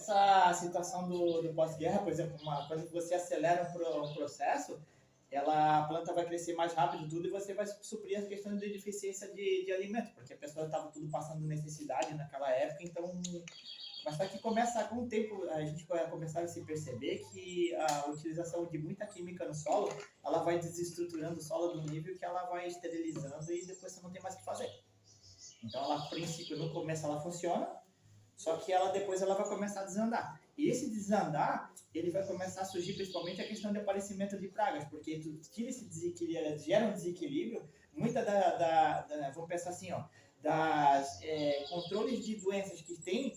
essa situação do pós-guerra, por exemplo, quando você acelera um processo, a planta vai crescer mais rápido tudo e você vai suprir as questões de deficiência de alimento, porque a pessoa estava tudo passando necessidade naquela época, então... Mas só que começa, com o tempo, a gente vai começar a se perceber que a utilização de muita química no solo, ela vai desestruturando o solo do nível que ela vai esterilizando e depois você não tem mais o que fazer. Então, ela, a princípio, no começo ela funciona, só que depois ela vai começar a desandar. E esse desandar, ele vai começar a surgir principalmente a questão de aparecimento de pragas, porque tu tira esse desequilíbrio, gera um desequilíbrio, muita vamos pensar assim, ó, das controles de doenças que tem,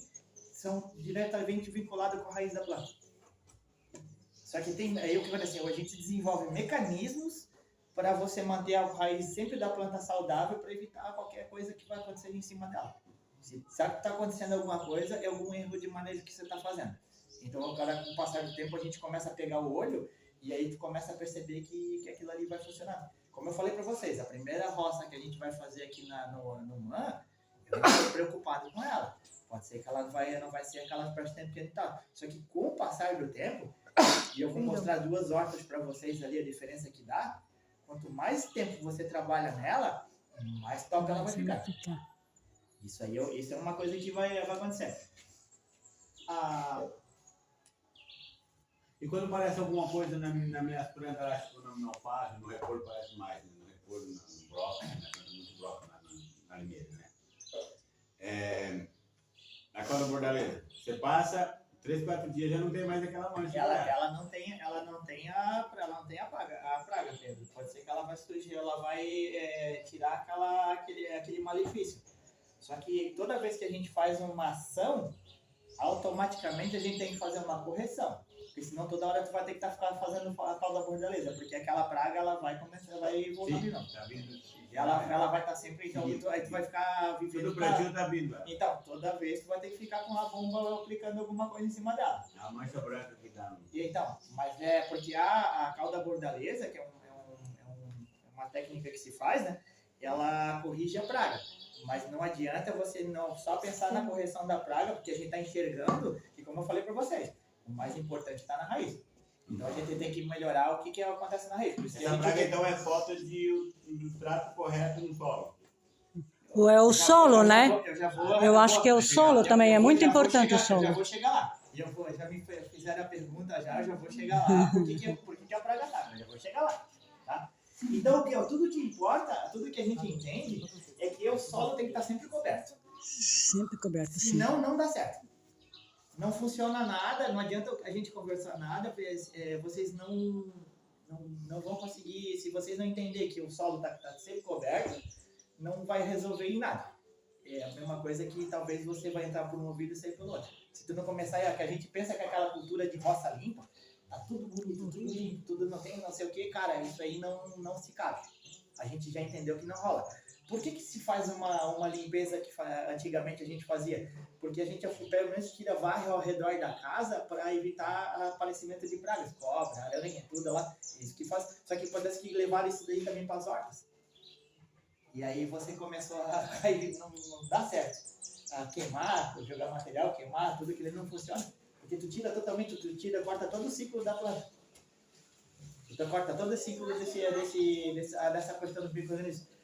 são diretamente vinculados com a raiz da planta. Só que aí o que acontece? A gente desenvolve mecanismos para você manter a raiz sempre da planta saudável para evitar qualquer coisa que vai acontecer em cima dela. Se sabe que está acontecendo alguma coisa, é algum erro de manejo que você está fazendo. Então, agora, com o passar do tempo, a gente começa a pegar o olho e aí tu começa a perceber que aquilo ali vai funcionar. Como eu falei para vocês, a primeira roça que a gente vai fazer aqui no MAN, eu não estou preocupado com ela. Pode ser que ela não vai ser aquela para tempo que a gente tá. Só que com o passar do tempo, e eu vou mostrar 2 hortas para vocês ali, a diferença que dá, quanto mais tempo você trabalha nela, mais top ela vai ficar. Isso é uma coisa que vai acontecer. E quando aparece alguma coisa na minha planta, acho que no alface, no repolho parece mais, né? No repolho, no brócolis, né? Muito brócolis na limeira, né? A cola bordaleza, você passa 3, 4 dias, já não tem mais aquela mancha. Ela não tem a praga, Pedro. Pode ser que ela vai surgir, ela vai tirar aquele malefício. Só que toda vez que a gente faz uma ação, automaticamente a gente tem que fazer uma correção. Porque senão toda hora tu vai ter que ficar fazendo a tal da bordaleza, porque aquela praga ela vai começar, vai voltar de novo. Tá vindo. Ela vai estar sempre, então aí tu vai ficar vivendo. Todo o plantio tá vindo. Então, toda vez tu vai ter que ficar com a bomba aplicando alguma coisa em cima dela. A mancha branca que dá. Então, mas porque a cauda bordaleza, que é uma técnica que se faz, né? Ela corrige a praga. Mas não adianta você não só pensar na correção da praga, porque a gente está enxergando, e como eu falei para vocês, o mais importante está na raiz. Então a gente tem que melhorar o que acontece na raiz. Essa praga então é falta do trato correto no solo. Ou é o solo, né? Eu acho que é o solo também, é muito importante o solo. Eu já vou chegar lá. Já me fizeram a pergunta, já vou chegar lá. Por que a praga está? Eu já vou chegar lá. Tá? Então, tudo que importa, tudo que a gente entende, é que o solo tem que estar sempre coberto. Sempre coberto, sim. Senão, não dá certo. Não funciona nada, não adianta a gente conversar nada, vocês não vão conseguir, se vocês não entenderem que o solo está sempre coberto, não vai resolver em nada. É a mesma coisa que talvez você vai entrar por um ouvido e sair pelo outro. Se tu não começar, que a gente pensa que aquela cultura de roça limpa, tá tudo bonito, tudo limpo, tudo não tem não sei o que, cara, isso aí não se cabe. A gente já entendeu que não rola. Por que se faz uma limpeza que antigamente a gente fazia? Porque a gente, pelo menos, varre ao redor da casa para evitar aparecimento de pragas, cobra, aranha, tudo lá. Isso que faz. Só que parece que levaram isso daí também para as hortas. E aí você começou aí não dá certo. A queimar, jogar material, queimar, tudo aquilo não funciona. Porque tu tira totalmente, corta todo o ciclo da planta. Tu corta todo o ciclo dessa questão dos micro-organismos.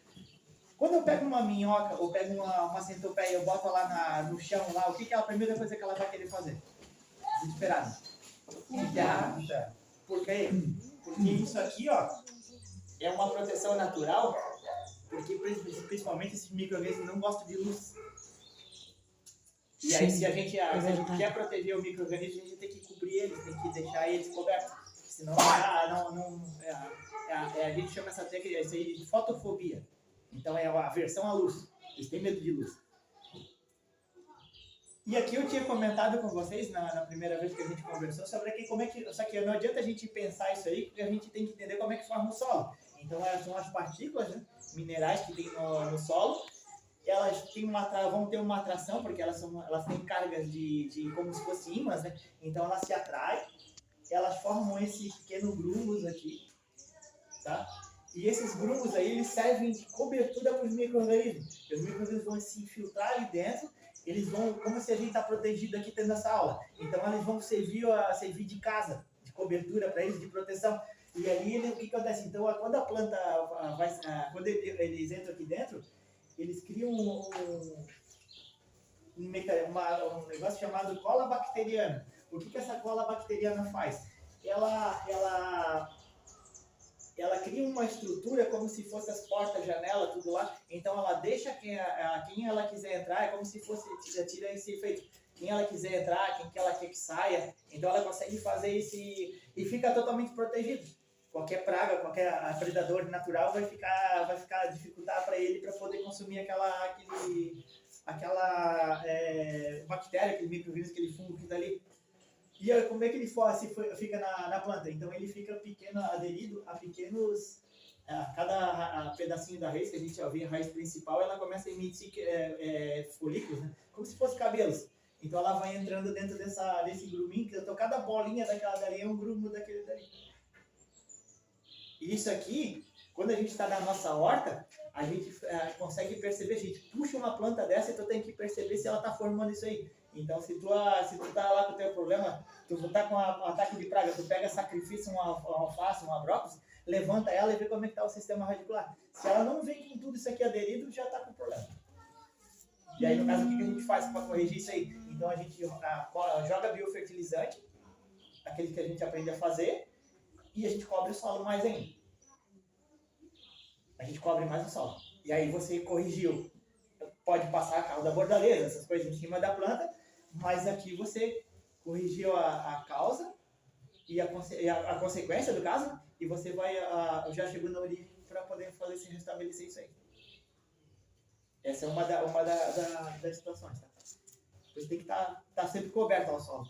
Quando eu pego uma minhoca ou pego uma centopeia, eu boto lá no chão, lá, o que é a primeira coisa que ela vai querer fazer? Desesperada. Enterrar. Por quê? Porque isso aqui, ó, é uma proteção natural, porque principalmente esses micro-organismos não gostam de luz. E aí, se a gente quer proteger o micro-organismo, a gente tem que cobrir eles, tem que deixar eles cobertos. Senão, a gente chama essa técnica de fotofobia. Então é a aversão à luz. Eles têm medo de luz. E aqui eu tinha comentado com vocês na primeira vez que a gente conversou sobre só que não adianta a gente pensar isso aí, porque a gente tem que entender como é que forma o solo. Então são as partículas, né, minerais que tem no solo. Elas vão ter uma atração, porque elas têm cargas de como se fossem ímãs, né? Então elas se atraem, elas formam esses pequenos grumos aqui, tá? E esses grumos aí, eles servem de cobertura para os micro-organismos. Os micro-organismos vão se infiltrar ali dentro eles vão, como se a gente está protegido aqui tendo essa aula, então eles vão servir de casa, de cobertura para eles, de proteção. E ali, o que acontece? Então, quando a planta quando eles entram aqui dentro, eles criam um negócio chamado cola bacteriana. O que essa cola bacteriana faz? Ela cria uma estrutura como se fosse as portas, janela, tudo lá. Então ela deixa quem ela quiser entrar, é como se fosse, tira esse efeito. Quem ela quiser entrar, quem que ela quer que saia. Então ela consegue fazer e fica totalmente protegido. Qualquer praga, qualquer predador natural vai dificultar para ele para poder consumir aquela bactéria, aquele microvírus, aquele fungo que está ali. E como é que ele fica na planta? Então ele fica aderido a pequenos... cada pedacinho da raiz, que a gente já vê a raiz principal, ela começa a emitir folículos, né? Como se fosse cabelos. Então ela vai entrando dentro desse gruminho, então cada bolinha daquela dali é um grumo daquele dali. E isso aqui, quando a gente está na nossa horta, a gente consegue perceber, a gente puxa uma planta dessa e tu tem que perceber se ela está formando isso aí. Então, se tu tá lá com o teu problema, tu tá com um ataque de praga, tu pega, sacrifício uma alface, uma brócolis, levanta ela e vê como é que tá o sistema radicular. Se ela não vem com tudo isso aqui aderido, já tá com problema. E aí, no caso, o que a gente faz para corrigir isso aí? Então, a gente joga biofertilizante, aquele que a gente aprende a fazer, e a gente cobre o solo mais ainda. A gente cobre mais o solo. E aí você corrigiu. Pode passar carro da bordaleza, essas coisas em cima da planta, mas aqui você corrigiu a causa e a consequência do caso, e você vai já chegou na origem para poder fazer se restabelecer isso aí. Essa é uma das situações. Tá? Você tem que estar sempre coberto ao solo.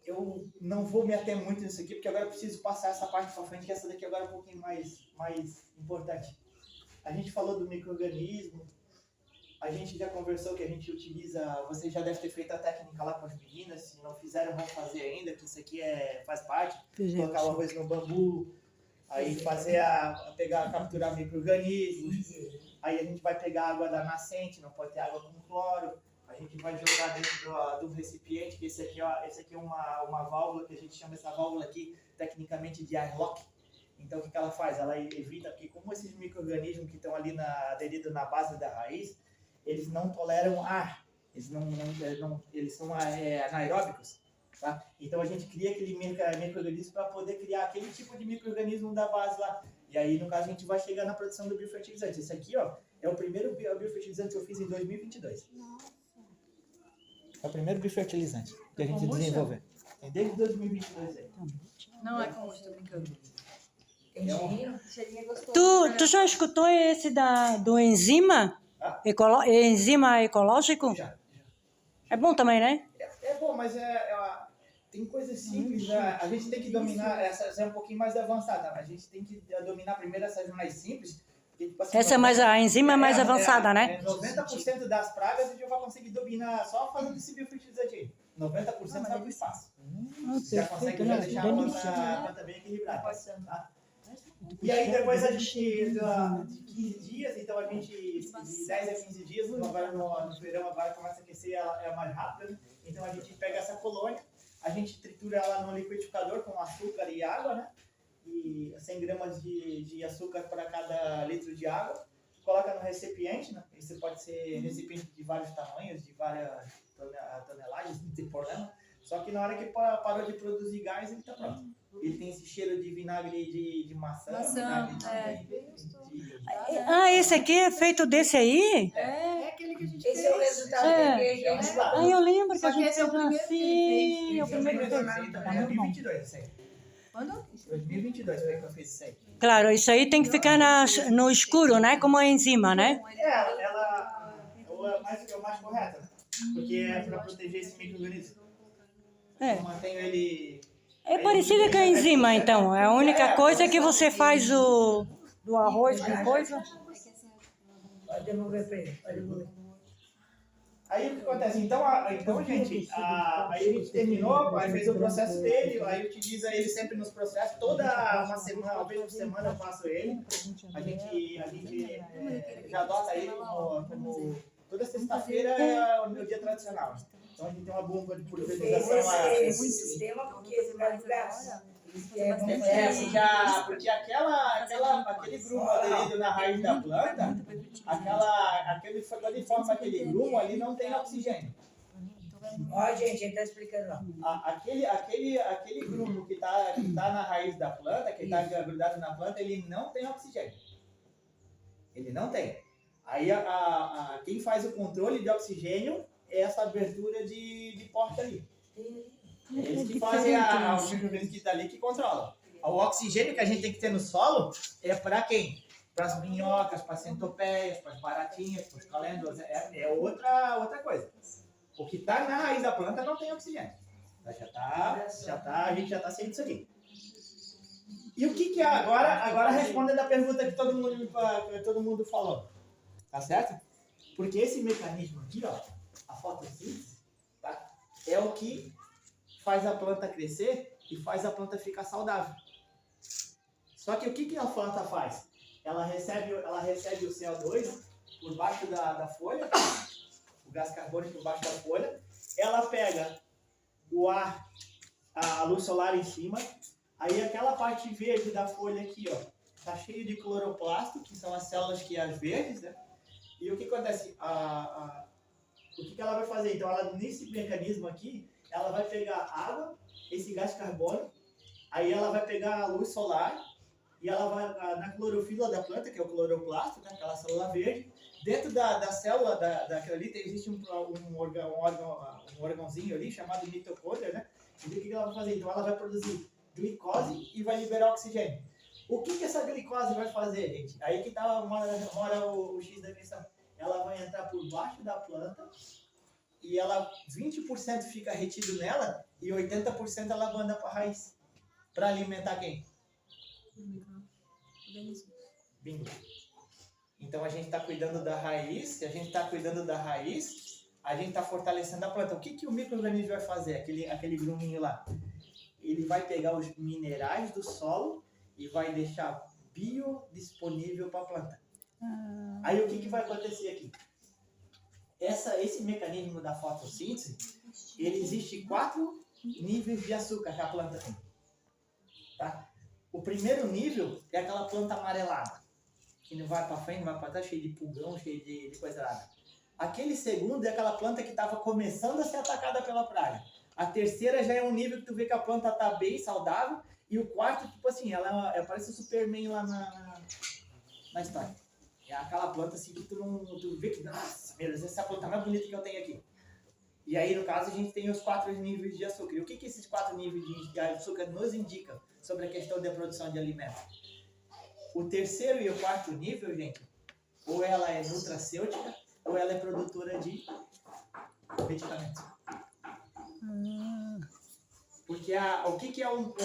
Eu não vou me ater muito nisso aqui, porque agora eu preciso passar essa parte para frente, que essa daqui agora é um pouquinho mais importante. A gente falou do micro-organismo, a gente já conversou que a gente utiliza, você já deve ter feito a técnica lá com as meninas, se não fizeram, vão fazer ainda, que isso aqui faz parte, colocar o arroz no bambu, aí capturar micro-organismos, aí a gente vai pegar a água da nascente, não pode ter água com cloro, a gente vai jogar dentro do recipiente, que esse aqui é uma válvula, que a gente chama essa válvula aqui, tecnicamente, de airlock. Então, o que ela faz? Ela evita que, como esses micro-organismos que estão ali aderidos na base da raiz, eles não toleram ar, eles são anaeróbicos. Tá? Então, a gente cria aquele micro-organismo para poder criar aquele tipo de micro-organismo da base lá. E aí, no caso, a gente vai chegar na produção do biofertilizante. Esse aqui, ó, é o primeiro biofertilizante que eu fiz em 2022. É o primeiro biofertilizante que a gente desenvolveu. É desde 2022 aí. Não é como estou brincando. Tu já escutou esse do enzima? Enzima ecológico? Já. É bom também, né? É bom, mas tem coisas simples. A gente tem que dominar, essa é um pouquinho mais avançada. A gente tem que dominar primeiro essas mais simples. Porque, tipo assim, A enzima é mais avançada, né? 90% das pragas a gente vai conseguir dominar só fazendo esse biofertilizante aí. 90% vai pro espaço. Já consegue deixar a planta bem equilibrada. Tá? E aí depois a gente, de 15 dias, então a gente, de 10 a 15 dias, então agora no verão agora começa a aquecer, ela é mais rápida, né? Então a gente pega essa colônia, a gente tritura ela no liquidificador com açúcar e água, né? E 100 gramas de açúcar para cada litro de água, coloca no recipiente, né? Esse pode ser recipiente de vários tamanhos, de várias toneladas, não tem problema. Só que na hora que parou de produzir gás, ele está pronto. Ele tem esse cheiro de vinagre de maçã. Esse aqui é feito desse aí? É aquele que a gente Esse é o resultado dele. Eu lembro que a gente esse é o fez primeiro que ele assim. É o primeiro que ele fez. 2022, isso aí. Quando? 2022 foi que eu fiz isso aí. Claro, isso aí tem que ficar no escuro, né? Como a enzima, né? Ela é o mais correto, né? Porque é para proteger esse micro-organismo. Eu mantenho ele... É parecido com a enzima, então. É a única coisa que você faz do arroz com coisa. Pode devolver para ele, pode devolver. Aí o que acontece? Então gente, aí a gente terminou, aí fez o processo dele, aí utiliza ele sempre nos processos, toda uma semana, uma vez por semana eu faço ele. A gente já adota ele como Toda sexta-feira é o meu dia tradicional. Então a gente tem uma bomba de pulverização Esse sistema, porque esse vai lugar. porque aquele grumo aderido na raiz da planta, quando ele forma aquele grumo ali não tem oxigênio. Ó, gente, ele tá explicando lá. Aquele grumo que tá na raiz da planta, que está grudado na planta, ele não tem oxigênio. Ele não tem. Aí quem faz o controle de oxigênio é essa abertura de porta ali. Eles que fazem os micro-organismos que está ali que controlam. O oxigênio que a gente tem que ter no solo é para quem? Para as minhocas, para as centopeias, para as baratinhas, para os calêndulas. É outra coisa. O que está na raiz da planta não tem oxigênio. A gente já está ciente disso aqui. E o que é agora respondendo a pergunta que todo mundo falou. Tá certo? Porque esse mecanismo aqui, ó, a fotossíntese, tá? É o que faz a planta crescer e faz a planta ficar saudável. Só que o que a planta faz? Ela recebe o CO2 por baixo da folha, o gás carbônico por baixo da folha, ela pega o ar, a luz solar em cima, aí aquela parte verde da folha aqui, ó, tá cheio de cloroplasto, que são as células que as verdes, né? E o que acontece? O que ela vai fazer? Então, nesse mecanismo aqui, ela vai pegar água, esse gás carbônico, aí ela vai pegar a luz solar e ela vai na clorofila da planta, que é o cloroplasto, né, aquela célula verde. Dentro da célula daquela ali existe um órgãozinho ali chamado mitocôndria, né? E o que ela vai fazer? Então, ela vai produzir glicose e vai liberar oxigênio. O que essa glicose vai fazer, gente? Aí que mora o X da questão. Ela vai entrar por baixo da planta e 20% fica retido nela e 80% ela manda para a raiz. Para alimentar quem? Bingo. Então a gente está cuidando da raiz. Se a gente está cuidando da raiz, a gente está fortalecendo a planta. O que o micro-organismo vai fazer? Aquele gruminho lá. Ele vai pegar os minerais do solo e vai deixar biodisponível para a planta. Aí o que vai acontecer aqui? Esse mecanismo da fotossíntese, ele existe 4 níveis de açúcar que a planta tem. Tá? O primeiro nível é aquela planta amarelada, que não vai para frente, não vai para trás, cheio de pulgão, cheio de coisa nada. Aquele segundo é aquela planta que estava começando a ser atacada pela praga. A terceira já é um nível que tu vê que a planta está bem saudável. E o quarto, tipo assim, ela parece o Superman lá na história. É aquela planta assim que tu vê que, nossa, meu Deus, essa é a planta mais bonita que eu tenho aqui. E aí, no caso, a gente tem os 4 níveis de açúcar. E o que esses 4 níveis de açúcar nos indicam sobre a questão da produção de alimentos? O terceiro e o quarto nível, gente, ou ela é nutracêutica, ou ela é produtora de medicamentos. Porque o que é o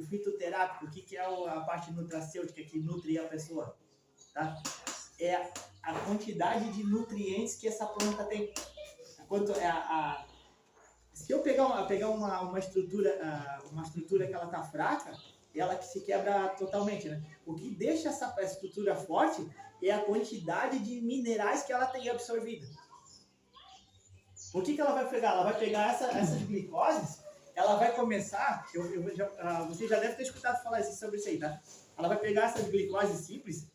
fitoterápico? O que é a parte nutracêutica que nutre a pessoa? Tá? É a quantidade de nutrientes que essa planta tem. Se eu pegar uma estrutura que ela está fraca, ela que se quebra totalmente, né? O que deixa essa estrutura forte é a quantidade de minerais que ela tem absorvido. O que ela vai pegar? Ela vai pegar essas glicoses, ela vai começar, você já deve ter escutado falar sobre isso aí, tá? Ela vai pegar essas glicoses simples,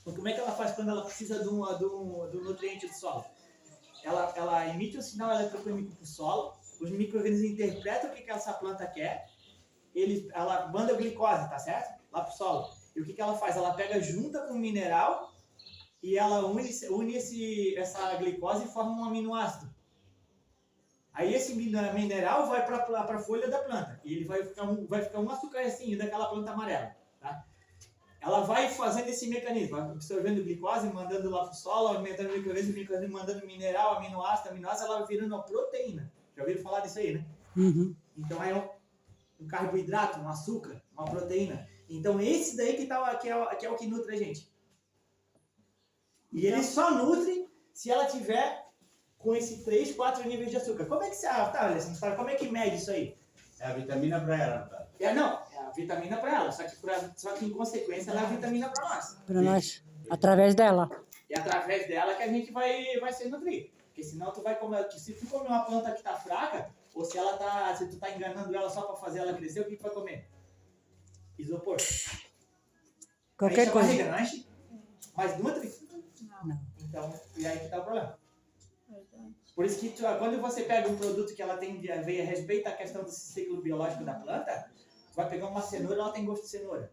como é que ela faz quando ela precisa do nutriente do solo? Ela emite um sinal eletroquímico para o solo, os micro-organismos interpretam o que essa planta quer, ela manda glicose, tá certo? Lá para o solo. E o que ela faz? Ela pega junta com o mineral e ela une essa glicose e forma um aminoácido. Aí esse mineral vai para a folha da planta e ele vai ficar um açúcarzinho daquela planta amarela, tá? Ela vai fazendo esse mecanismo, vai absorvendo glicose, mandando lá para o solo, aumentando o micro-organismo, mandando mineral, aminoácido, ela vai virando uma proteína. Já ouviram falar disso aí, né? Uhum. Então é um carboidrato, um açúcar, uma proteína. Então esse daí que é o que nutre a gente. E ele só nutre se ela tiver com esses 3, 4 níveis de açúcar. Como é que como é que mede isso aí? É a vitamina para ela, tá? É a vitamina para ela, só que em consequência ela é a vitamina para nós. Para nós, através dela. E através dela que a gente vai se nutrir. Porque senão tu vai comer, se tu comer uma planta que tá fraca, ou se tu tá enganando ela só para fazer ela crescer, o que tu vai comer? Isopor. Qualquer aí coisa. Barriga, não enche? Mas nutre? Não. Então, e aí que tá o problema. Por isso que quando você pega um produto que ela tem respeita a questão do ciclo biológico da planta, tu vai pegar uma cenoura, ela tem gosto de cenoura.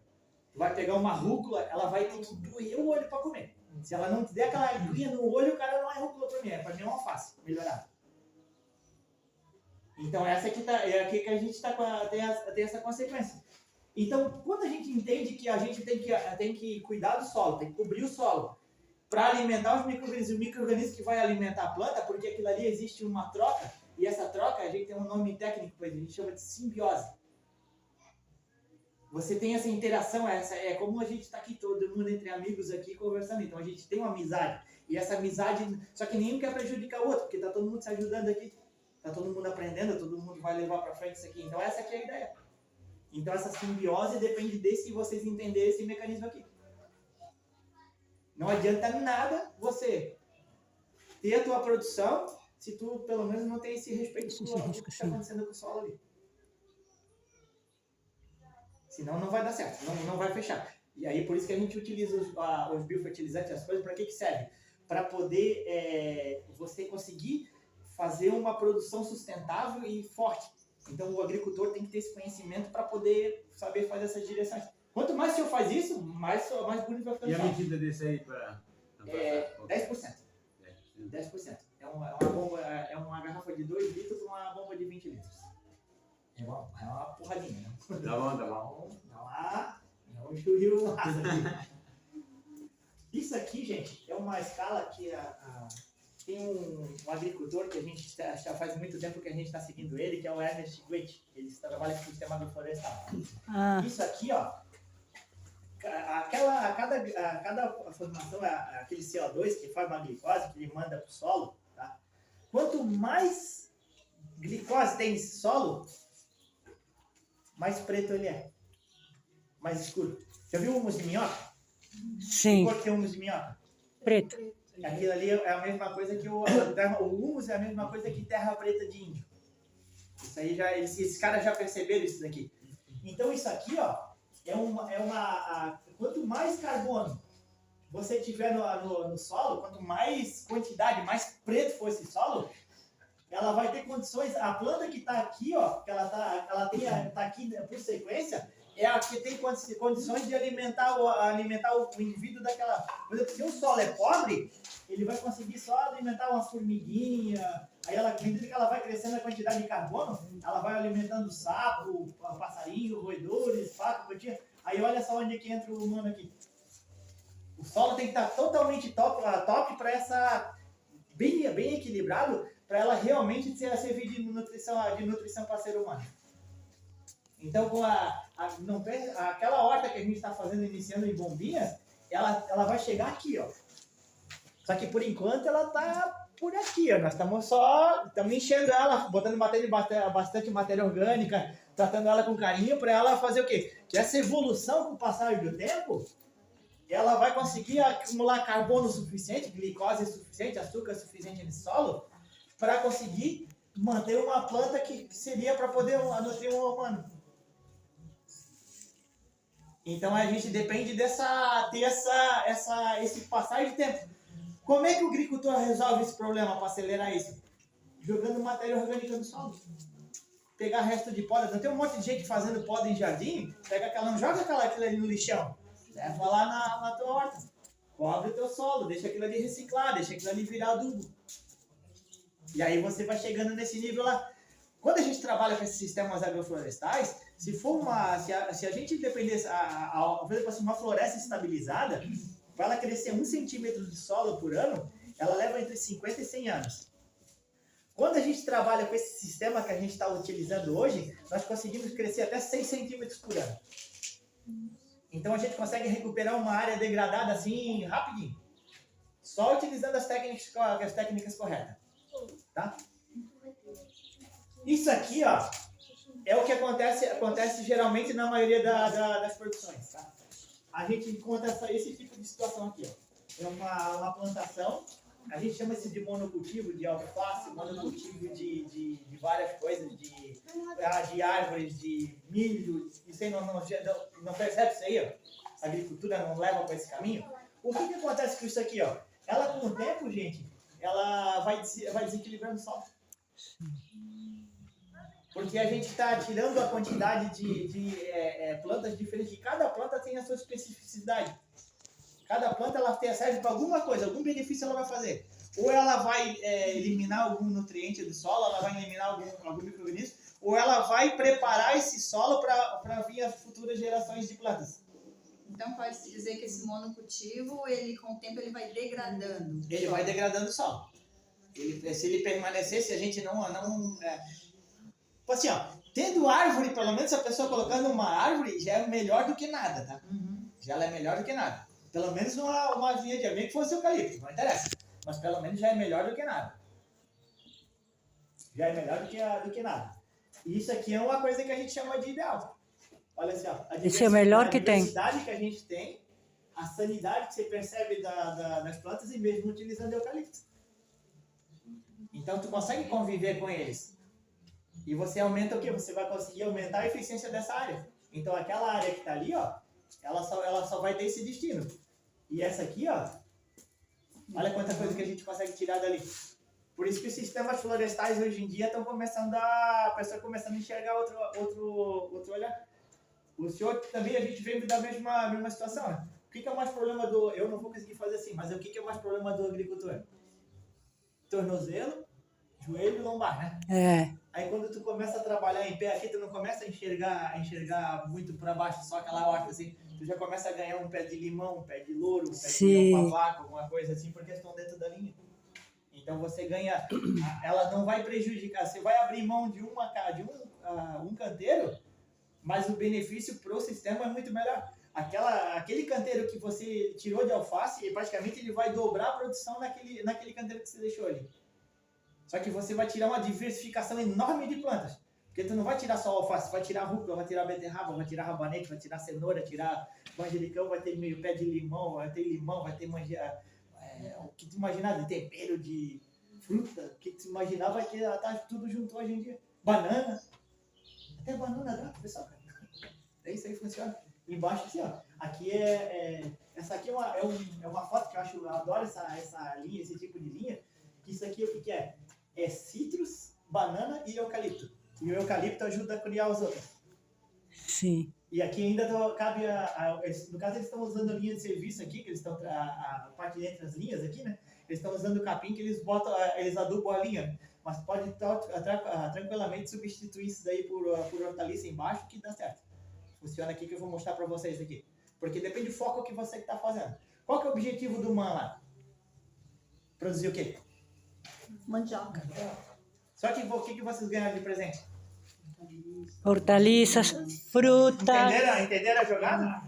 Tu vai pegar uma rúcula, ela vai ter que doer o olho para comer. Se ela não te der aquela aguinha no olho, o cara não é rúcula para mim é uma alface, melhorada. Então essa aqui é aqui que a gente tem essa consequência. Então, quando a gente entende que a gente tem que cuidar do solo, tem que cobrir o solo, para alimentar os micro-organismos que vai alimentar a planta, porque aquilo ali existe uma troca, e essa troca, a gente tem um nome técnico, a gente chama de simbiose. Você tem essa interação, é como a gente está aqui, todo mundo entre amigos aqui conversando, então a gente tem uma amizade, e essa amizade, só que nenhum quer prejudicar o outro, porque está todo mundo se ajudando aqui, está todo mundo aprendendo, todo mundo vai levar para frente isso aqui, então essa aqui é a ideia. Então essa simbiose depende desse vocês entenderem esse mecanismo aqui. Não adianta nada você ter a tua produção se tu, pelo menos, não tem esse respeito pelo que está acontecendo com o solo ali. Senão não vai dar certo, não vai fechar. E aí, por isso que a gente utiliza os biofertilizantes, as coisas, para que serve? Para poder você conseguir fazer uma produção sustentável e forte. Então, o agricultor tem que ter esse conhecimento para poder saber fazer essas direções. Quanto mais o senhor faz isso, mais bonito vai ficar. E a medida desse aí para... 10%. 10%. É uma garrafa de 2 litros para uma bomba de 20 litros. É uma porradinha, né? Dá bom. É um churril massa aqui. Isso aqui, gente, é uma escala que tem um agricultor que a gente já faz muito tempo que a gente está seguindo ele, que é o Ernest Goethe. Ele trabalha com o sistema agroflorestal. Isso aqui, ó, cada formação, aquele CO2 que faz uma glicose, que ele manda para o solo, tá? Quanto mais glicose tem nesse solo, mais preto ele é. Mais escuro. Já viu o humus de minhoca? Sim. Que cor que é o humus de minhoca? Preto. Aquilo ali é a mesma coisa que o humus é a mesma coisa que terra preta de índio. Isso aí esses caras já perceberam isso daqui. Então isso aqui, ó, quanto mais carbono você tiver no solo, quanto mais quantidade, mais preto for esse solo, ela vai ter condições. A planta que está aqui, ó, que ela tá aqui por sequência, é a que tem condições de alimentar o indivíduo daquela. Por exemplo, se o solo é pobre, ele vai conseguir só alimentar uma formiguinha. Aí à medida que ela vai crescendo a quantidade de carbono, ela vai alimentando sapo, passarinho, roedores, pato, cotinha. Aí olha só onde é que entra o humano aqui. O solo tem que estar totalmente top para essa bem equilibrado, para ela realmente servir de nutrição para ser humano. Então, com aquela horta que a gente está fazendo, iniciando em bombinhas, ela vai chegar aqui, ó. Só que por enquanto ela está por aqui, ó. Nós estamos enchendo ela, botando bastante matéria orgânica, tratando ela com carinho para ela fazer o quê? Que essa evolução com o passar do tempo, ela vai conseguir acumular carbono suficiente, glicose suficiente, açúcar suficiente no solo, para conseguir manter uma planta que seria para poder nutrir um humano. Então a gente depende ter esse passar de tempo. Como é que o agricultor resolve esse problema para acelerar isso? Jogando matéria orgânica no solo. Pegar resto de poda. Não tem um monte de gente fazendo poda em jardim? Não joga aquilo ali no lixão. Leva lá na tua horta. Cobre o teu solo, deixa aquilo ali reciclar, deixa aquilo ali virar adubo. E aí você vai chegando nesse nível lá. Quando a gente trabalha com esses sistemas agroflorestais, se a gente dependesse, uma floresta estabilizada, para ela crescer 1 centímetro de solo por ano, ela leva entre 50 e 100 anos. Quando a gente trabalha com esse sistema que a gente está utilizando hoje, nós conseguimos crescer até 6 centímetros por ano. Então a gente consegue recuperar uma área degradada assim, rapidinho. Só utilizando as técnicas corretas. Tá? Isso aqui, ó, é o que acontece geralmente na maioria das produções, tá? A gente encontra esse tipo de situação aqui, ó. é uma plantação. A gente chama isso de monocultivo, de alface, monocultivo de várias coisas, de árvores, de milho. Isso aí não percebe isso aí, ó? A agricultura não leva para esse caminho. O que acontece com isso aqui, ó? Ela, com o tempo, gente, ela vai desequilibrando o solo. Porque a gente está tirando a quantidade de plantas diferentes. E cada planta tem a sua especificidade. Cada planta ela serve para alguma coisa, algum benefício ela vai fazer. Ou ela vai eliminar algum nutriente do solo, ela vai eliminar algum micro-organismo, ou ela vai preparar esse solo para vir as futuras gerações de plantas. Então pode-se dizer que esse monocultivo, ele, com o tempo, ele vai degradando. Ele vai degradando o solo. Se ele permanecer, se a gente não assim, ó, tendo árvore, pelo menos a pessoa colocando uma árvore, já é melhor do que nada, tá? Já ela é melhor do que nada. Pelo menos uma vinha de amendoim que fosse eucalipto, não interessa. Mas pelo menos já é melhor do que nada. Já é melhor do que nada. E isso aqui é uma coisa que a gente chama de ideal. Olha assim, ó. Esse é o melhor que tem. A diversidade que a gente tem, a sanidade que você percebe das plantas e mesmo utilizando eucalipto. Então tu consegue conviver com eles. E você aumenta o quê? Você vai conseguir aumentar a eficiência dessa área. Então aquela área que está ali, ó, ela só vai ter esse destino. E essa aqui, ó, olha quanta coisa que a gente consegue tirar dali. Por isso que os sistemas florestais hoje em dia estão começando a pessoa começando a enxergar outro olhar. O senhor também, a gente veio da mesma situação, né? O que é mais problema eu não vou conseguir fazer assim, mas o que é mais problema do agricultor? Tornozelo, joelho e lombar, né? É. Aí quando tu começa a trabalhar em pé aqui, tu não começa a enxergar muito para baixo, só aquela horta assim. Tu já começa a ganhar um pé de limão, um pé de louro, um pé de limão vaca, alguma coisa assim, porque estão dentro da linha. Então você ganha, ela não vai prejudicar. Você vai abrir mão de um canteiro, mas o benefício para o sistema é muito melhor. Aquele canteiro que você tirou de alface, praticamente ele vai dobrar a produção naquele canteiro que você deixou ali. Só que você vai tirar uma diversificação enorme de plantas. Porque tu não vai tirar só alface, vai tirar rúcula, vai tirar beterraba, vai tirar rabanete, vai tirar cenoura, tirar manjericão, vai ter meio pé de limão, vai ter o que tu imaginar de tempero, de fruta, o que tu imaginar vai ter, tá tudo junto hoje em dia. Banana, até banana dá, pessoal. Isso aí funciona. Embaixo assim, ó, aqui essa aqui é uma foto que eu adoro essa linha, esse tipo de linha. Isso aqui o que é? É citros, banana e eucalipto. E o eucalipto ajuda a criar os outros. Sim. E aqui ainda cabe no caso eles estão usando a linha de serviço aqui, que eles estão a parte entre as linhas aqui, né? Eles estão usando o capim que eles adubam a linha, mas pode tranquilamente substituir isso daí por hortaliça embaixo que dá certo. Funciona aqui que eu vou mostrar para vocês aqui. Porque depende do foco que você está fazendo. Qual que é o objetivo do MAN lá? Produzir o quê? Mandioca. Só que o que vocês ganharam de presente? Hortaliças, fruta. Entenderam a jogada?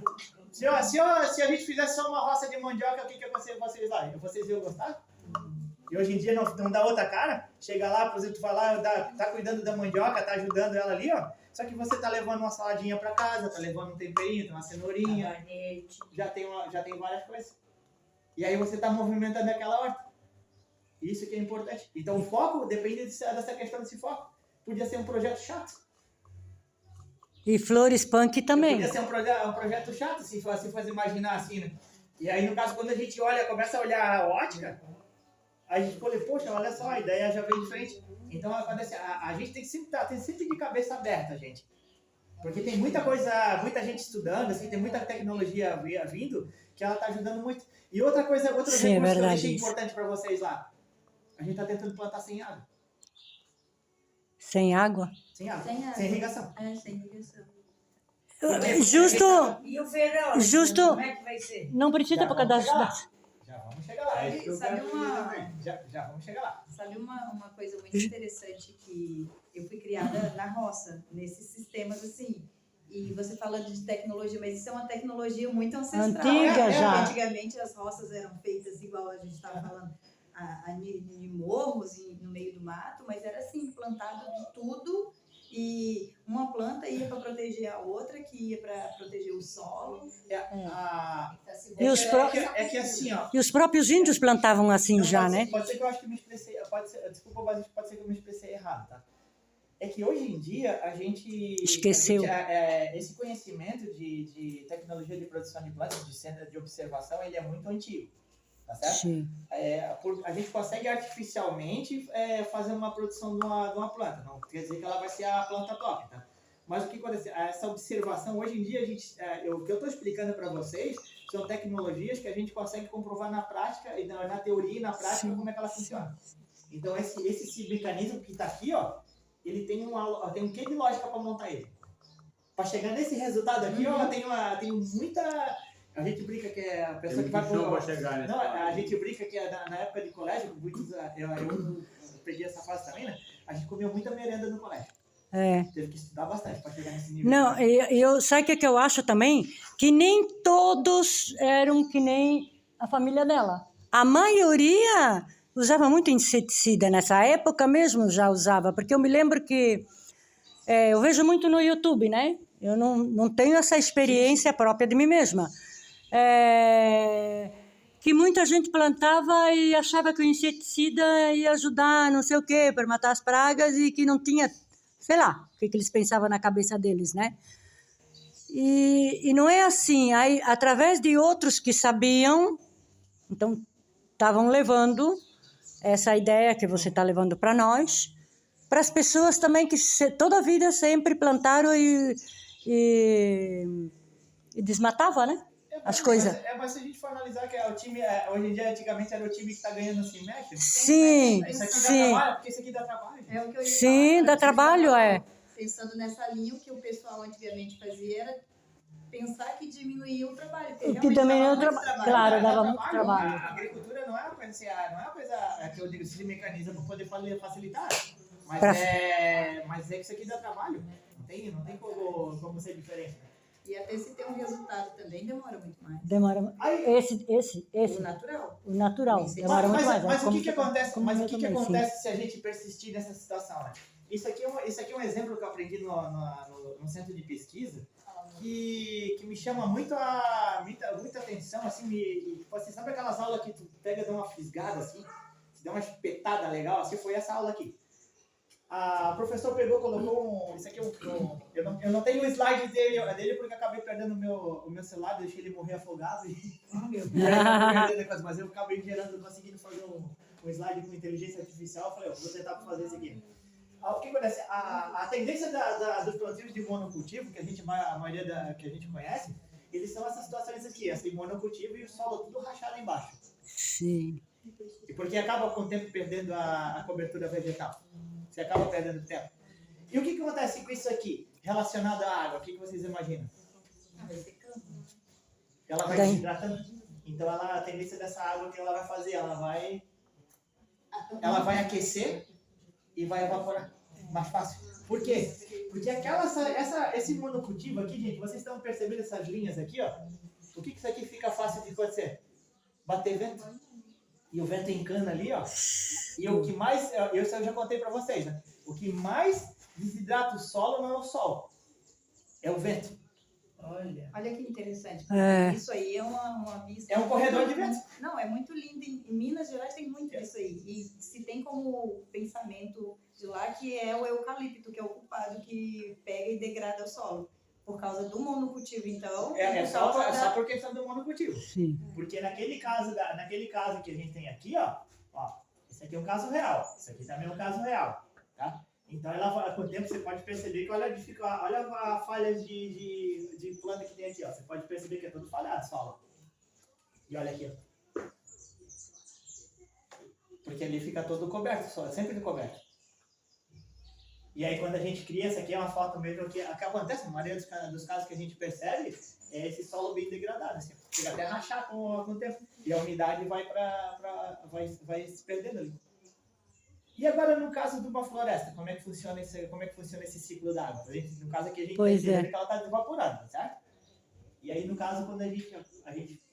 Se a gente fizesse só uma roça de mandioca, o que vocês lá? Vocês iam gostar? E hoje em dia não dá outra cara? Chega lá, por exemplo, tu vai lá, tá cuidando da mandioca, tá ajudando ela ali, ó. Só que você tá levando uma saladinha pra casa, tá levando um temperinho, tem uma cenourinha. Já tem várias coisas. E aí você tá movimentando aquela horta. Isso que é importante. Então o foco depende dessa questão desse foco. Podia ser um projeto chato. E flores punk também. Podia ser um projeto chato, se fosse imaginar assim, né? E aí, no caso, quando a gente começa a olhar a ótica, a gente fala, poxa, olha só, a ideia já veio de frente. Então, acontece, a gente tem que sempre de cabeça aberta, gente. Porque tem muita gente estudando, assim, tem muita tecnologia vindo, que ela está ajudando muito. E outro recurso que eu deixei importante para vocês lá. A gente está tentando plantar sem água. Sem água? Sem água. Sem irrigação. Sem irrigação. Justo. E o verão? Justo. Como é que vai ser? Não precisa por causa das. Já vamos chegar lá. Já vamos chegar lá. Sabe uma coisa muito interessante que eu fui criada na roça, nesses sistemas assim. E você falando de tecnologia, mas isso é uma tecnologia muito ancestral. Antiga já. Antigamente as roças eram feitas igual a gente estava falando, em morros, no meio do mato, mas era assim, plantado de tudo. E uma planta ia para proteger a outra, que ia para proteger o solo. E os pró- É que assim, ó. E os próprios índios plantavam assim Não, já, pode ser, né? pode ser que eu acho que me expressei. Desculpa, mas pode ser que eu me expressei errado, tá? É que hoje em dia a gente. Esqueceu. Esse conhecimento de tecnologia de produção de plantas, de centro de observação, ele é muito antigo. Tá certo? Sim. A gente consegue artificialmente fazer uma produção de uma planta. Não quer dizer que ela vai ser a planta top, tá? Mas o que acontece? Essa observação, hoje em dia, o que eu estou explicando para vocês são tecnologias que a gente consegue comprovar na prática, e na teoria e na prática, como é que ela funciona. Então, esse mecanismo que está aqui, ó, ele tem um quê de lógica para montar ele. Para chegar nesse resultado aqui, ó, tem muita... A gente brinca que é a pessoa que vai para chegar nesse Não, a gente brinca que na época de colégio, eu peguei essa fase também, né? A gente comia muita merenda no colégio. Teve que estudar bastante para chegar nesse nível. Não, sabe o que eu acho também? Que nem todos eram que nem a família dela. A maioria usava muito inseticida. Nessa época mesmo já usava, porque eu me lembro que eu vejo muito no YouTube, né? Eu não tenho essa experiência própria de mim mesma. Que muita gente plantava e achava que o inseticida ia ajudar não sei o quê, para matar as pragas, e que não tinha, sei lá, o que eles pensavam na cabeça deles, né? E não é assim. Aí, através de outros que sabiam, então estavam levando essa ideia que você está levando para nós, para as pessoas também que toda a vida sempre plantaram e desmatavam, né? As coisas. Mas se a gente for analisar que o time, hoje em dia, antigamente era o time que está ganhando assim, mexe. Sim, Isso aqui sim. dá trabalho, porque isso aqui dá trabalho. É o que eu ia Sim, falar, dá trabalho, Pensando nessa linha, o que o pessoal antigamente fazia era pensar que diminuía o trabalho. Porque Que também realmente é dava muito trabalho. claro, dava muito trabalho. A agricultura não é uma coisa assim, não é uma coisa que eu digo, se mecanismo para poder facilitar. Mas que isso aqui dá trabalho. Não tem como ser diferente. E até se ter um resultado também demora muito mais. Demora. Esse. O natural. O natural. Demora muito mais. Mas o que que Como acontece se a gente persistir nessa situação, né? Isso aqui é um exemplo que eu aprendi no centro de pesquisa, que me chama muita atenção, assim, você sabe aquelas aulas que tu pega e dá uma fisgada, assim, dá uma espetada legal, assim, foi essa aula aqui. O professor pegou, colocou isso aqui, eu não tenho o slide dele porque acabei perdendo o meu celular, deixei ele morrer afogado, mas eu acabei conseguindo fazer um slide com inteligência artificial, eu falei, vou tentar fazer isso aqui. O que acontece? A tendência dos plantios de monocultivo, que a maioria que a gente conhece, eles são essas situações aqui, esse monocultivo e o solo tudo rachado embaixo. Sim. E porque acaba com o tempo perdendo a cobertura vegetal. Você acaba perdendo tempo. E o que acontece com isso aqui, relacionado à água? O que vocês imaginam? Vai secando. Ela vai desidratando. Então, a tendência dessa água que ela vai fazer, ela vai aquecer e vai evaporar mais fácil. Por quê? Porque esse monocultivo aqui, gente, vocês estão percebendo essas linhas aqui, ó? O que isso aqui fica fácil de acontecer? Bater vento. E o vento encana ali, ó. E o que mais, eu já contei para vocês, né? O que mais desidrata o solo não é o sol, é o vento. Olha que interessante. Isso aí é uma vista. É um corredor de vento. Não, é muito lindo. Em Minas Gerais tem muito disso aí. E se tem como pensamento de lá que é o eucalipto, que é o culpado que pega e degrada o solo. Por causa do monocultivo, então. Só por questão do monocultivo. Sim. Porque naquele caso que a gente tem aqui, ó, esse aqui é um caso real. Esse aqui também é um caso real, tá? Então, com o tempo, você pode perceber que olha a falha de planta que tem aqui, ó. Você pode perceber que é todo falhado, solo. E olha aqui, ó. Porque ali fica todo coberto, só, sempre coberto. E aí, quando a gente cria, essa aqui é uma foto mesmo que acontece, na maioria dos casos que a gente percebe, é esse solo bem degradado, assim. Chega até a rachar com o tempo. E a umidade vai se perdendo ali. E agora, no caso de uma floresta, como é que funciona esse ciclo da água? No caso aqui, a gente está entendendo que ela está evaporando, certo? E aí, no caso, quando a gente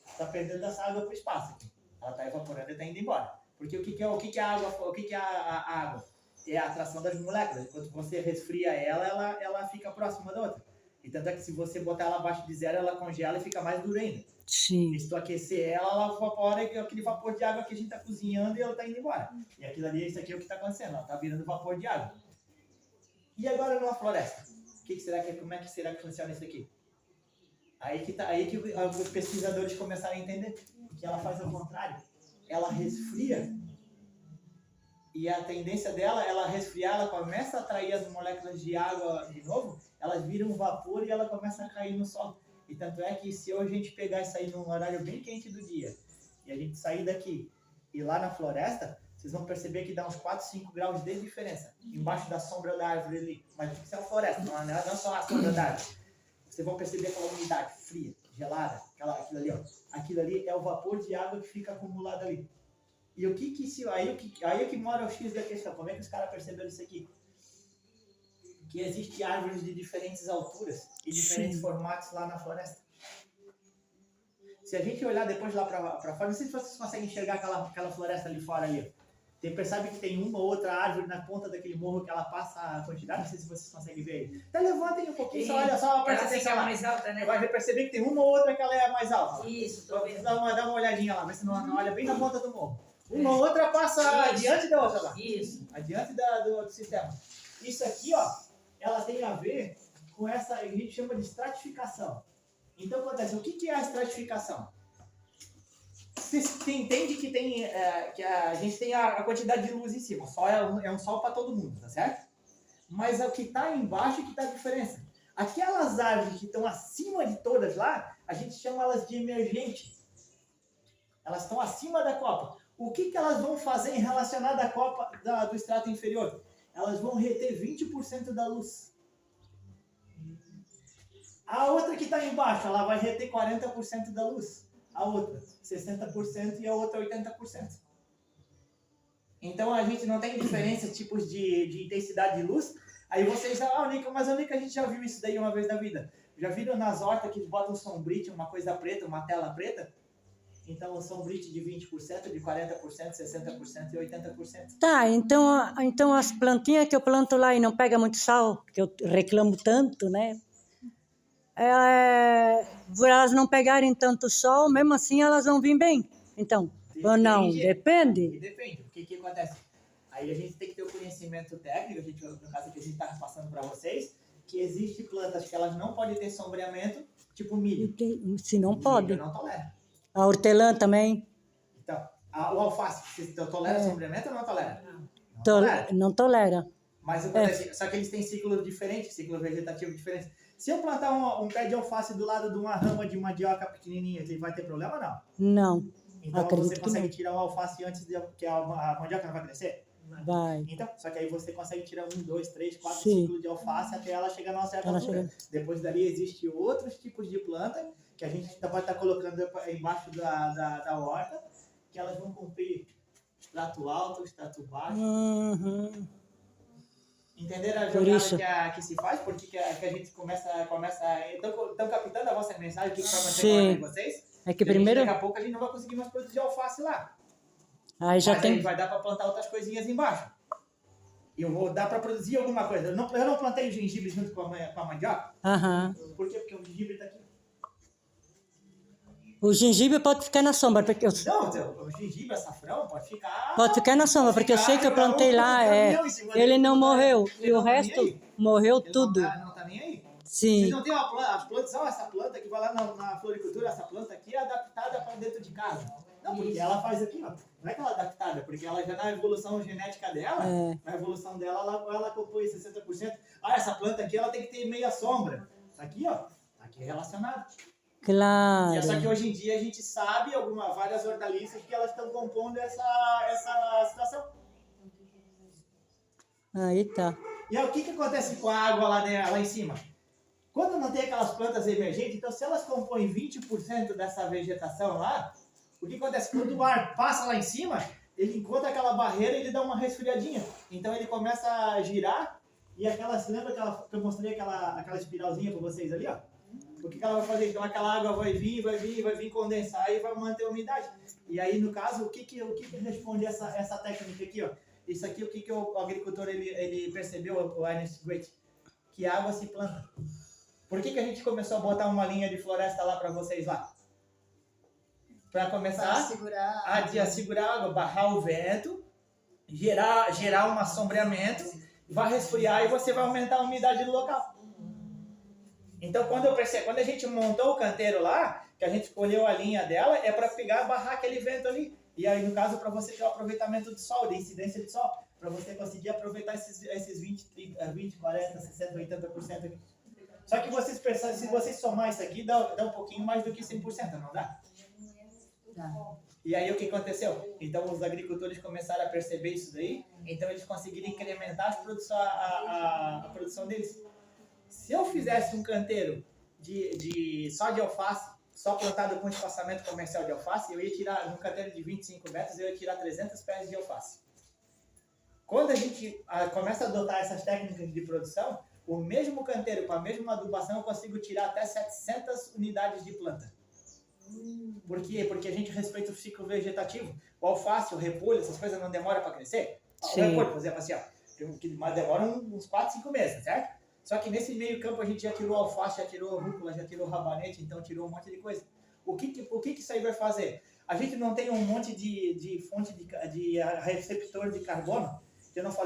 está perdendo essa água para o espaço aqui. Ela está evaporando e está indo embora. Porque o que é a água? é a atração das moléculas. Enquanto você resfria ela fica próxima da outra. E tanto é que se você botar ela abaixo de zero, ela congela e fica mais dura ainda. Sim. E se tu aquecer ela evapora e aquele vapor de água que a gente tá cozinhando e ela tá indo embora. E aquilo ali, isso aqui é o que tá acontecendo, ela tá virando vapor de água. E agora numa floresta? Como é que será que funciona isso aqui? Aí que os pesquisadores começaram a entender que ela faz ao contrário. Ela resfria e a tendência dela, ela resfriar, ela começa a atrair as moléculas de água de novo, elas viram vapor e ela começa a cair no solo. E tanto é que se hoje a gente pegar e sair num horário bem quente do dia, e a gente sair daqui e ir lá na floresta, vocês vão perceber que dá uns 4, 5 graus de diferença, embaixo da sombra da árvore ali. Mas isso é uma floresta, não é só a sombra da árvore. Vocês vão perceber aquela umidade fria, gelada, aquilo ali, ó. Aquilo ali é o vapor de água que fica acumulado ali. E aí é que mora o X da questão. Como é que os caras perceberam isso aqui? Que existe árvores de diferentes alturas e diferentes formatos lá na floresta. Se a gente olhar depois lá para fora, não sei se vocês conseguem enxergar aquela floresta ali fora ali. Você percebe que tem uma ou outra árvore na ponta daquele morro que ela passa a quantidade? Não sei se vocês conseguem ver aí. Então levantem um pouquinho, olha só, presta atenção lá. mais alta, né? Vai perceber que tem uma ou outra que ela é mais alta. Isso, tô vendo. Dá uma olhadinha lá, vê se não olha bem na ponta do morro. Uma ou outra passa adiante da outra lá. Isso. Adiante do sistema. Isso aqui, ó, ela tem a ver com essa, a gente chama de estratificação. Então, acontece, o que é a estratificação? Você entende que que a gente tem a quantidade de luz em cima. O sol é um sol para todo mundo, tá certo? Mas é o que está embaixo que dá a diferença. Aquelas árvores que estão acima de todas lá, a gente chama elas de emergente. Elas estão acima da copa. O que elas vão fazer em relacionado à copa do estrato inferior? Elas vão reter 20% da luz. A outra que está embaixo, ela vai reter 40% da luz. A outra, 60% e a outra 80%. Então a gente não tem diferença tipos de intensidade de luz. Aí vocês falam, Nica, mas a gente já viu isso daí uma vez na vida. Já viram nas hortas que eles botam um sombrite, uma coisa preta, uma tela preta? Então o sombrite de 20%, de 40%, 60% e 80%. Tá, então as plantinhas que eu planto lá e não pega muito sol, que eu reclamo tanto, né? Por elas não pegarem tanto sol, mesmo assim elas vão vir bem. Então, ou não? Depende. Depende. O que acontece? Aí a gente tem que ter o conhecimento técnico, no caso que a gente está passando para vocês, que existem plantas que elas não podem ter sombreamento, tipo milho. Se não pode. Milho não tolera. A hortelã também. Então, o alface, você tolera sombreamento ou não tolera? Não tolera. Não tolera. Mas só que eles têm ciclo diferente, ciclo vegetativo diferente. Se eu plantar um pé de alface do lado de uma rama de mandioca pequenininha, ele vai ter problema ou não? Não. Então Acredito você que consegue não. tirar o alface antes que a mandioca não vai crescer? Vai. Então, só que aí você consegue tirar 1, 2, 3, 4 Sim. ciclos de alface até ela chegar numa certa Ela altura. Depois dali existem outros tipos de planta que a gente pode estar colocando embaixo da horta, que elas vão cumprir extrato alto, extrato baixo. Uhum. Entenderam a Por jogada isso. que se faz? Porque que a gente começa estão captando a vossa mensagem, o que vai acontecer Sim. com vocês? É que E primeiro. daqui a pouco a gente não vai conseguir mais produzir alface lá. Aí já Mas tem. aí vai dar para plantar outras coisinhas embaixo. Eu vou dar para produzir alguma coisa. Eu não plantei o gengibre junto com a mandioca. Aham. Por quê? Porque o gengibre está aqui. O gengibre pode ficar na sombra, porque eu. Não, o gengibre, açafrão, pode ficar... Pode ficar na sombra, porque eu sei que eu plantei lá, ele não morreu. E o resto morreu tudo. Não tá nem aí. Sim. Vocês não tem uma planta, as plantas, essa planta que vai lá na floricultura, essa planta aqui é adaptada para dentro de casa. Não, porque ela faz aqui, ó. Não é que ela é adaptada, porque ela já na evolução genética dela, na evolução dela, ela compõe 60%. Essa planta aqui, ela tem que ter meia sombra. Aqui, ó, aqui é relacionado. Claro. Só que hoje em dia a gente sabe várias hortaliças que elas estão compondo essa situação. Aí tá. E aí, o que acontece com a água lá em cima? Quando não tem aquelas plantas emergentes, então se elas compõem 20% dessa vegetação lá, o que acontece? Quando o ar passa lá em cima, ele encontra aquela barreira e ele dá uma resfriadinha. Então ele começa a girar e lembra que eu mostrei aquela espiralzinha para vocês ali, ó? O que ela vai fazer? Então aquela água vai vir condensar e vai manter a umidade. E aí, no caso, o que responde essa técnica aqui, ó? Isso aqui, o que o agricultor ele percebeu, o Ernest Great? Que água se planta. Por que a gente começou a botar uma linha de floresta lá para vocês lá? Para começar a segurar a água, barrar o vento, gerar um assombreamento, vai resfriar e você vai aumentar a umidade do local. Então, quando a gente montou o canteiro lá, que a gente escolheu a linha dela, é para pegar e barrar aquele vento ali. E aí, no caso, para você ter o aproveitamento do sol, de incidência de sol, para você conseguir aproveitar esses 20, 40, 60, 80% aqui. Só que vocês pensam, se vocês somar isso aqui, dá um pouquinho mais do que 100%, não dá? E aí, o que aconteceu? Então, os agricultores começaram a perceber isso daí, então eles conseguiram incrementar a produção deles. Se eu fizesse um canteiro só de alface, só plantado com espaçamento comercial de alface, eu ia tirar, num canteiro de 25 metros, eu ia tirar 300 pés de alface. Quando a gente começa a adotar essas técnicas de produção, o mesmo canteiro, com a mesma adubação, eu consigo tirar até 700 unidades de planta. Por quê? Porque a gente respeita o ciclo vegetativo. O alface, o repolho, essas coisas não demoram para crescer. Sim. O repolho, por exemplo, assim, mas demora uns 4, 5 meses, certo? Só que nesse meio campo a gente já tirou alface, já tirou rúcula, já tirou rabanete, então tirou um monte de coisa. O que isso aí vai fazer? A gente não tem um monte de fonte de receptor de carbono, que eu não falei